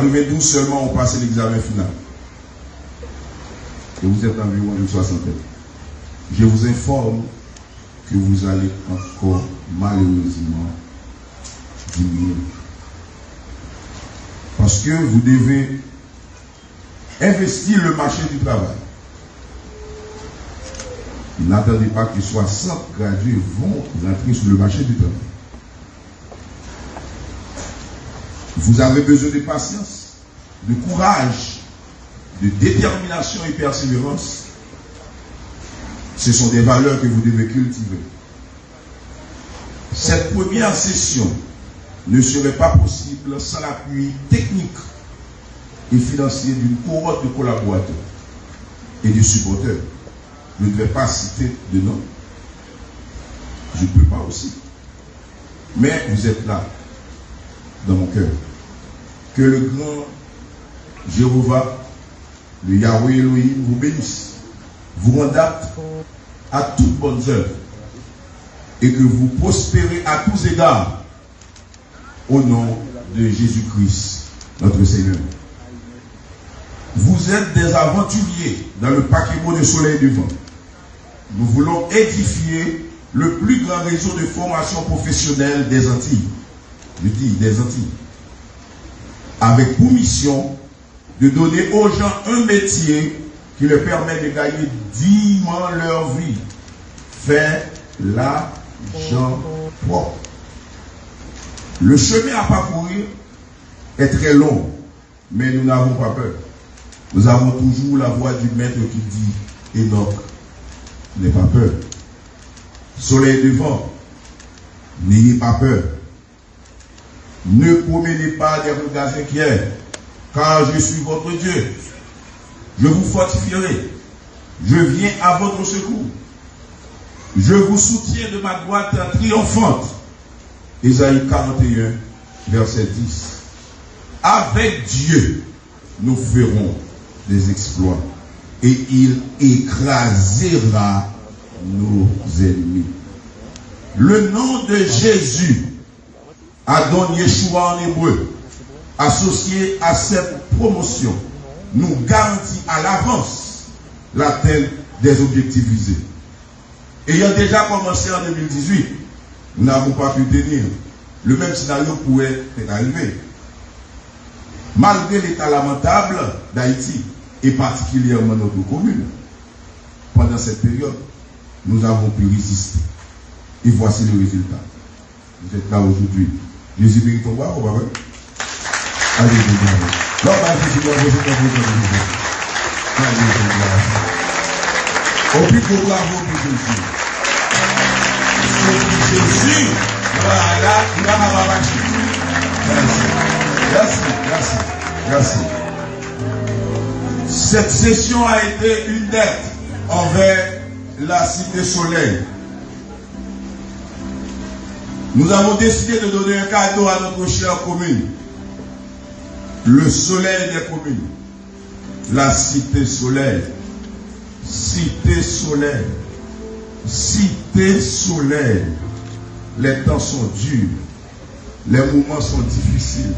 92 seulement ont passé l'examen final. Et vous êtes environ une soixantaine. Je vous informe que vous allez encore malheureusement diminuer. Parce que vous devez investir le marché du travail. N'attendez pas que 60 gradués vont rentrer sur le marché du travail. Vous avez besoin de patience, de courage, de détermination et persévérance. Ce sont des valeurs que vous devez cultiver. Cette première session ne serait pas possible sans l'appui technique et financier d'une cohorte de collaborateurs et de supporters. Je ne vais pas citer de nom. Je ne peux pas aussi. Mais vous êtes là, dans mon cœur. Que le grand Jéhovah, le Yahweh Elohim, vous bénisse, vous rende apte à toutes bonnes œuvres et que vous prospérez à tous égards au nom de Jésus-Christ, notre Seigneur. Vous êtes des aventuriers dans le paquebot de soleil du vent. Nous voulons édifier le plus grand réseau de formation professionnelle des Antilles. Je dis des Antilles. Avec pour mission de donner aux gens un métier qui leur permet de gagner dignement leur vie. Faire l'argent propre. Le chemin à parcourir est très long, mais nous n'avons pas peur. Nous avons toujours la voix du maître qui dit Enoch, n'aie pas peur. Soleil devant, n'ayez pas peur. Ne promenez pas des regards inquiets, car je suis votre Dieu. Je vous fortifierai. Je viens à votre secours. Je vous soutiens de ma droite triomphante. Ésaïe 41, verset 10. Avec Dieu, nous ferons des exploits et il écrasera nos ennemis. Le nom de Jésus, Adon Yeshua en hébreu, associé à cette promotion, nous garantit à l'avance l'atteinte des objectifs visés. Ayant déjà commencé en 2018, nous n'avons pas pu tenir. Le même scénario pourrait arriver. Malgré l'état lamentable d'Haïti, et particulièrement notre commune, pendant cette période, nous avons pu résister. Et voici le résultat. Vous êtes là aujourd'hui. Jésus mérite ton bravo, papa. Alléluia. Au plus gros bravo pour Jésus. Jésus, voilà, il va m'avoir marché. Merci. Cette session a été une dette envers la Cité Soleil. Nous avons décidé de donner un cadeau à notre chère commune. Le soleil des communes. La Cité Soleil. Cité Soleil. Cité Soleil. Les temps sont durs. Les moments sont difficiles.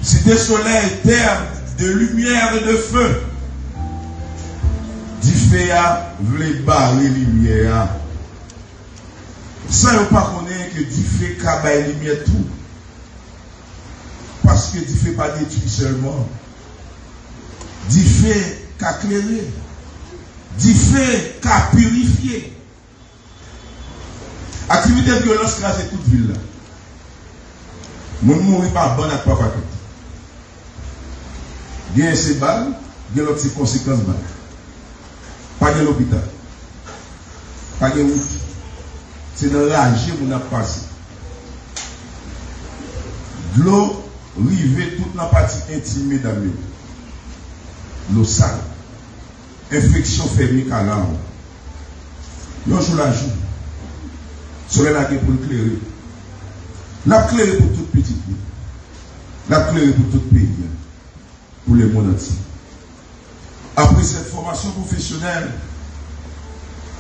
Cité Soleil, terre de lumière et de feu. Diféa voulait barrer lumière. Sans ne pas connaître que Difé cabaye lumière tout. Parce que Difé pas détruit seulement. Difé qu'a clairé. Difé qu'a purifié. Activité de violence là, c'est toute ville là. Mon mourir par bonne à pas paquet. Il y a ces balles, il y a l'autre conséquences balles. Pas de l'hôpital. Pas de route. C'est dans l'âge où on a passé. De l'eau rive toute la partie intime d'Amé. L'eau sale. Infection fermique à l'âme. Yon jour la joue. Soleil la pour éclairer. La claire pour toute petite vie. La claire pour tout pays. Pour le monde entier. Après cette formation professionnelle,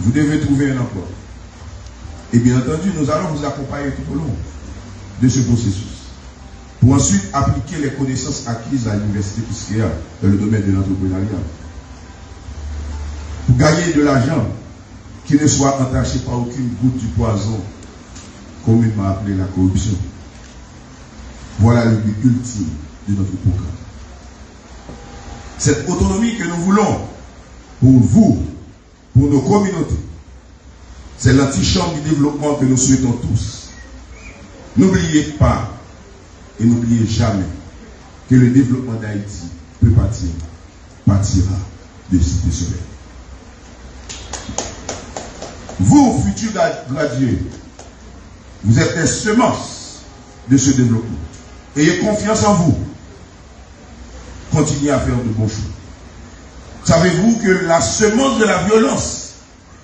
vous devez trouver un emploi. Et bien entendu, nous allons vous accompagner tout au long de ce processus. pour ensuite appliquer les connaissances acquises à l'université Piscea dans le domaine de l'entrepreneuriat. Pour gagner de l'argent qui ne soit entaché par aucune goutte du poison, communément appelé la corruption. Voilà le but ultime de notre programme. Cette autonomie que nous voulons pour vous, pour nos communautés, c'est l'antichambre du développement que nous souhaitons tous. N'oubliez pas et n'oubliez jamais que le développement d'Haïti partira de Cité Soleil. Vous, futurs gradués, vous êtes les semences de ce développement. Ayez confiance en vous. Continuez à faire de bons choix. Savez-vous que la semence de la violence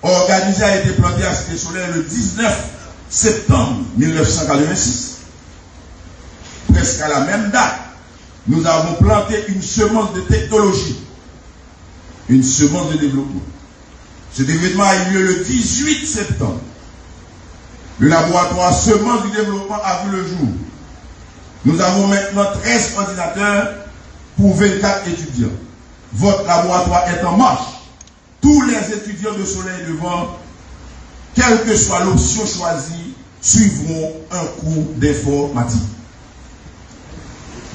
organisée a été plantée à Cité Soleil le 19 septembre 1986? Presque à la même date, nous avons planté une semence de technologie, une semence de développement. Cet événement a eu lieu le 18 septembre. Le laboratoire semence du développement a vu le jour. Nous avons maintenant 13 ordinateurs pour 24 étudiants. Votre laboratoire est en marche. Tous les étudiants de Soleil Devant, quelle que soit l'option choisie, suivront un cours d'informatique.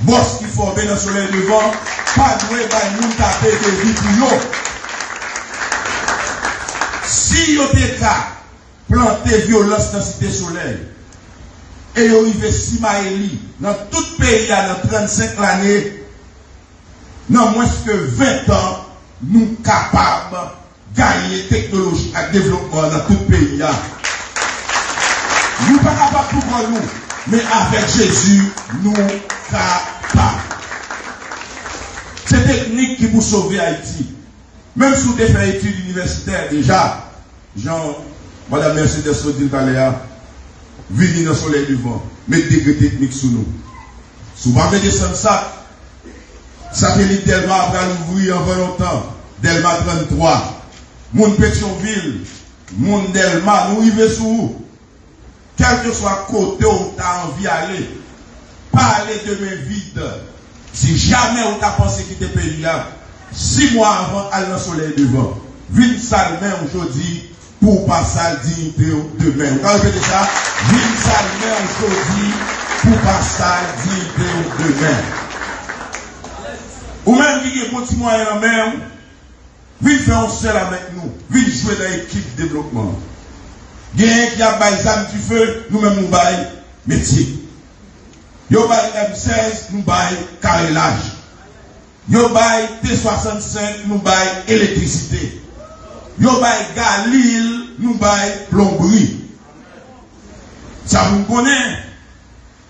Boss qui formé dans Soleil Devant, pas de nous taper de vie pour nous. Si vous avez planté violence dans la Cité Soleil, et vous avez Simaeli, dans tout le pays, dans 35 années, dans moins que 20 ans, nous sommes capables de gagner technologie et développement dans tout le pays. Nous ne sommes pas capables pour nous, mais avec Jésus, nous sommes capables. C'est technique qui vous sauve Haïti. Même si vous avez fait études universitaires déjà, Madame Mercedes Sodil Taléa, venez dans le Soleil Devant, mettez des degrés techniques sous nous. Si vous avez descendre ça, satellite Delma après l'ouvrir en volontaire, Delma 33, Moun Pétionville, Moun Delma, nous arrivons sous vous. Quel que soit côté où tu as envie d'aller, pas aller de main vide. Si jamais on t'a pensé quitter le pays là, 6 mois avant, aller dans le Soleil Devant. Ville salle même aujourd'hui pour passer à dignité demain. Vous avez répété ça? Ville salle même aujourd'hui pour passer à dignité demain. Ou même qui est petit moyen en même, ville faire un seul avec nous. Ville jouer dans l'équipe de développement. Gain qui a bail zam du feu, nous-mêmes nous bail métier. Yo bail M16, nous bail carrelage. Yo bail T65, nous bail électricité. Yo bail Galil, nous bail plomberie. Ça vous connaît?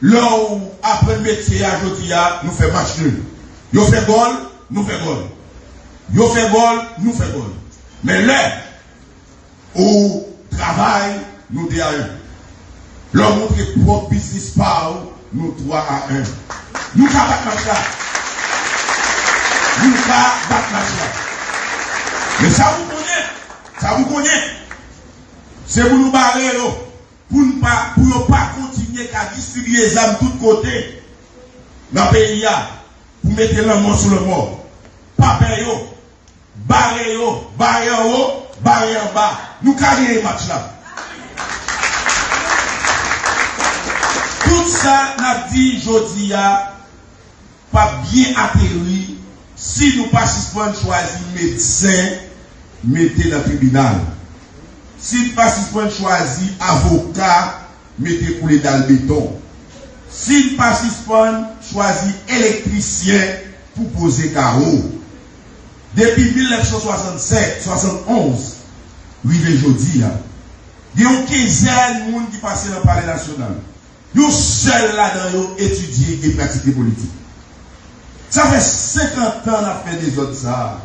Là où après le métier à Jodia, nous fait match nul. Yo fait gol, nous fait gol. Yo fait gol, nous fait gol. Mais là, au travail, nous dit à 1. L'homme montre propre business par nous 3 à 1. Nous avons battu match là. Nous avons battu match là. Mais ça vous connaît. C'est pour nous barrer, pour ne pas continuer à distribuer les armes de tous côtés dans le pays, pour mettre le mort sur le mort. Pas payer, barrer en haut, barrer en bas. Nous carrons les matchs là. Tout ça, n'a dit aujourd'hui, pas bien atterri. Si nous participons choisir médecin, mettez dans le tribunal. Si nous participons choisir avocat, mettez couler dans le béton. Si nous participons choisir électricien pour poser carreau. Depuis 1967, 71, rive aujourd'hui, il y a une quinzaine de monde qui passent dans le palais national. Ils sont seuls là-dedans, étudier et pratiquer politique. Ça fait 50 ans qu'on a fait des autres ça.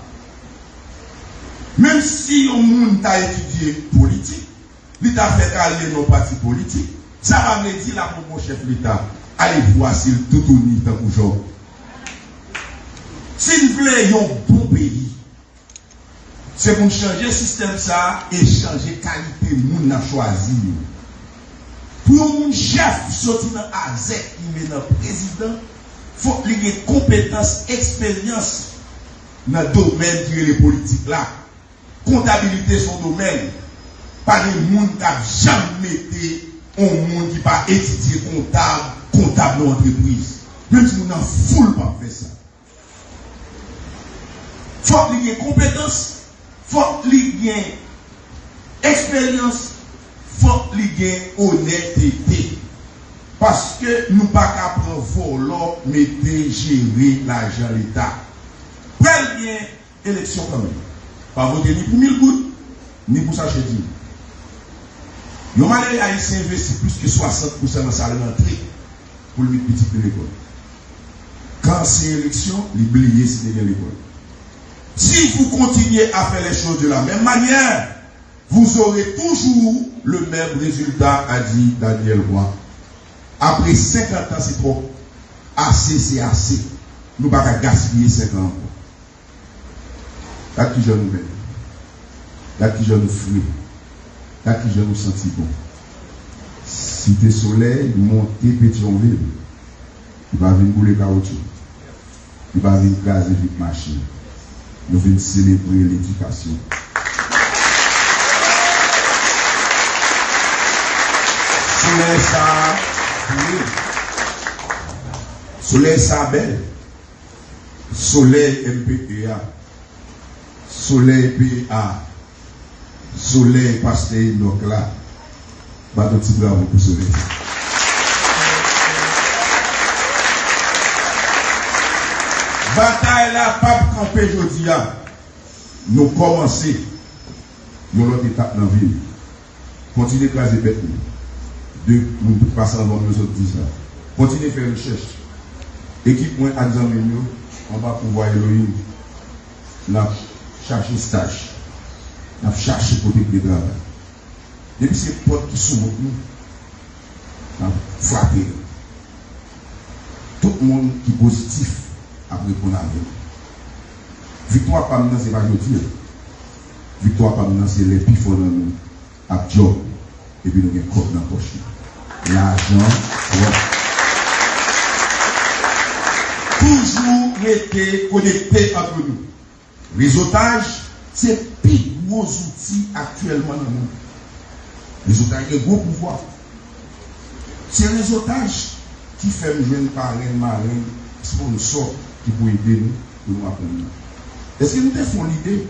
Même si on monde a étudié politique, l'État fait aller nos partis politiques, ça va me dire là pour mon chef l'État, allez voir s'il tout uni dans le jour. S'il voulait un bon pays, c'est pour changer le système ça et changer la qualité de monde à choisir. Pour un chef sorti dans AZEC, il met dans le président, faut qu'il y ait compétence, expérience dans le domaine qui est les politiques là. Comptabilité son domaine. Pas de monde qui n'a jamais été un monde qui n'a pas étudié comptable d'entreprise. Même si nous n'en foule pas faire ça. Faut qu'il y ait compétence, faut qu'il y ait expérience, faut qu'il y ait honnêteté. Parce que nous ne pouvons pas prendre volant, mettez, gérer l'argent de l'État. Prenez bien élection quand même. Pas voter ni pour 1000 gouttes, ni pour ça chez Dieu. Nous allons investir plus que 60% dans salaire d'entrée pour le petit de l'école. Quand c'est élection, l'oublier c'est de l'école. Si vous continuez à faire les choses de la même manière, vous aurez toujours le même résultat, a dit Daniel Roy. Après 50 ans, c'est trop. Assez, c'est assez. Nous ne pouvons pas gaspiller 50 ans. Là qui je nous mène. Là qui je nous fruit. Là qui je nous sentis bon. Si tu es soleil, monter Pétionville, il va venir bouler caoutchouc. Il va venir gazer vite machine. Nous venons célébrer l'éducation. Soleil ça, soleil ça belle. Soleil MPPA. Soleil PA. Soleil pasteur donc là. Bah petit bravo pour soleil. Bataille là, pas camper aujourd'hui. Nous commençons. Nous l'autre étape dans la ville. Continuez à écraser bête. Deux, nous passons avant nous autres 10 ans. Continuez à faire recherche. Équipe moins examen, on va pouvoir Elohim. Nous chercher stage. Nous chercher côté de travail. Depuis ces portes qui s'ouvrent, nous frappé. Tout le monde qui est positif après qu'on a vu. Victoire par nous, c'est pas dire. Victoire par nous, c'est les pifons dans nous, à job, et puis nous avons un code dans la poche. L'argent, toujours été connecté entre nous. Réseautage, c'est le plus gros outil actuellement dans nous. Réseautage est un gros pouvoir. C'est le réseautage qui fait nous jouer parrain, marraine, sponsor qui peut aider nous pour nous apprendre. Est-ce que nous avons l'idée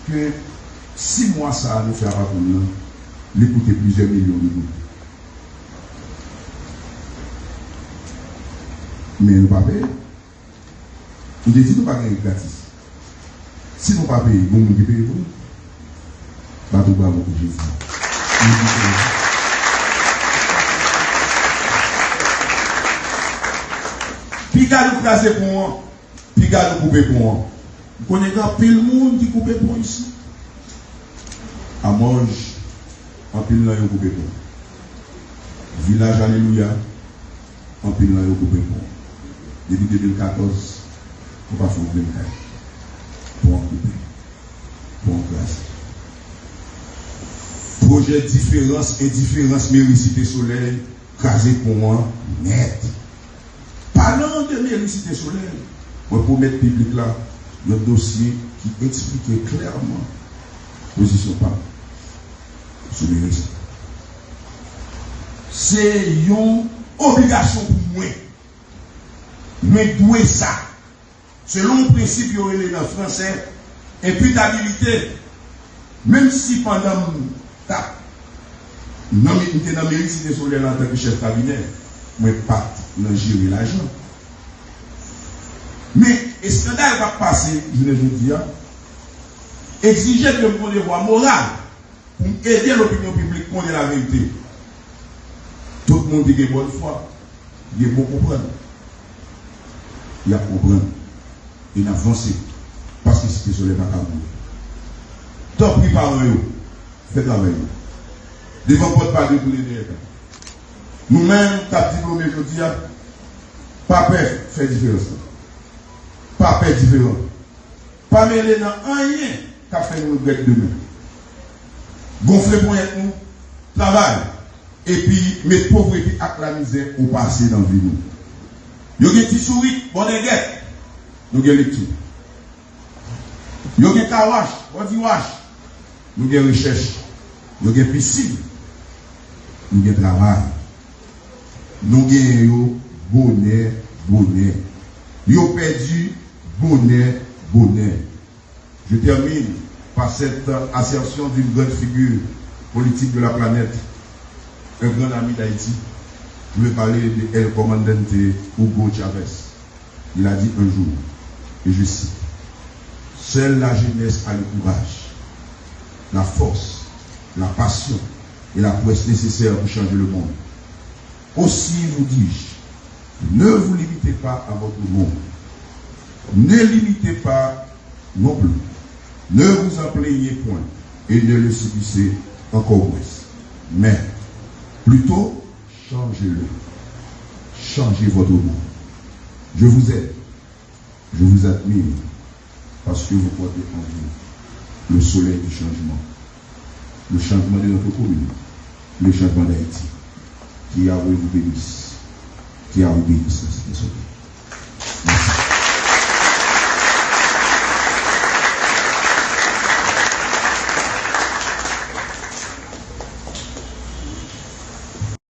que 6 mois ça nous faire apprendre, l'écouter plusieurs millions de nous? Mais nous ne pouvons pas payer. Nous disons que nous ne pouvons pas payer gratis. Si nous ne pouvons pas payer, nous ne payons pas. Nous ne pouvons pas payer. Puis gars nous craser pour moi, puis gars nous couper pour moi. Vous connaissez pile le monde qui coupe pour ici. À Morges, en pile là, ils coupent pour. Village Alléluia, en pile là, ils coupent pour. Depuis 2014, on va faire 24 pour en couper, pour en classer. Projet différence, indifférence, méricité soleil, crasé pour moi, net. Parlant de méricité soleil, on peut mettre public là, le dossier qui explique clairement position pas sur méricité. C'est une obligation pour moi. Mais d'où est ça? Selon le principe dans le français, imputabilité, même si pendant nous sommes dans la méricité solaire en tant que chef cabinet, moi pas dans gérer l'argent. Mais le scandale va passer, je le dis, exiger de mon devoir moral pour aider l'opinion publique pour dire la vérité. Tout le monde dit qu'il y a bonne foi, il y a bon comprendre. Il y a comprendre. Il a avancé. Parce que c'était sur les vacances. Top par eux. Faites travail. Devant votre pas de tous les deux. Nous-mêmes, t'as diplômé aujourd'hui, pas peur, fait différence. Pas peur différent. Pas mêler dans rien qu'a fait nous regretter demain. Gonfler pour nous, travail. Et puis, mettre pauvreté à la misère au passé dans la vie. Yo gen ti souris, bon guette. Nous gen lecture. Yo gen kawash, bon di wash. Nous gen recherche. Yo gen piscine. Nous gen travail. Nous gen yo bonheur, bonheur. Yo perdu bonheur, bonheur. Je termine par cette assertion d'une grande figure politique de la planète, un grand ami d'Haïti. Je vais parler de El Comandante Hugo Chavez. Il a dit un jour, et je cite, seule la jeunesse a le courage, la force, la passion et la prouesse nécessaires pour changer le monde. Aussi vous dis-je, ne vous limitez pas à votre monde. Ne limitez pas non plus. Ne vous en plaignez point et ne le subissez encore moins. Mais plutôt, changez-le. Changez votre monde. Je vous aime. Je vous admire parce que vous portez en vous le soleil du changement. Le changement de notre commune. Le changement d'Haïti. Qui a eu vous bénisse. Qui a eu bénisse.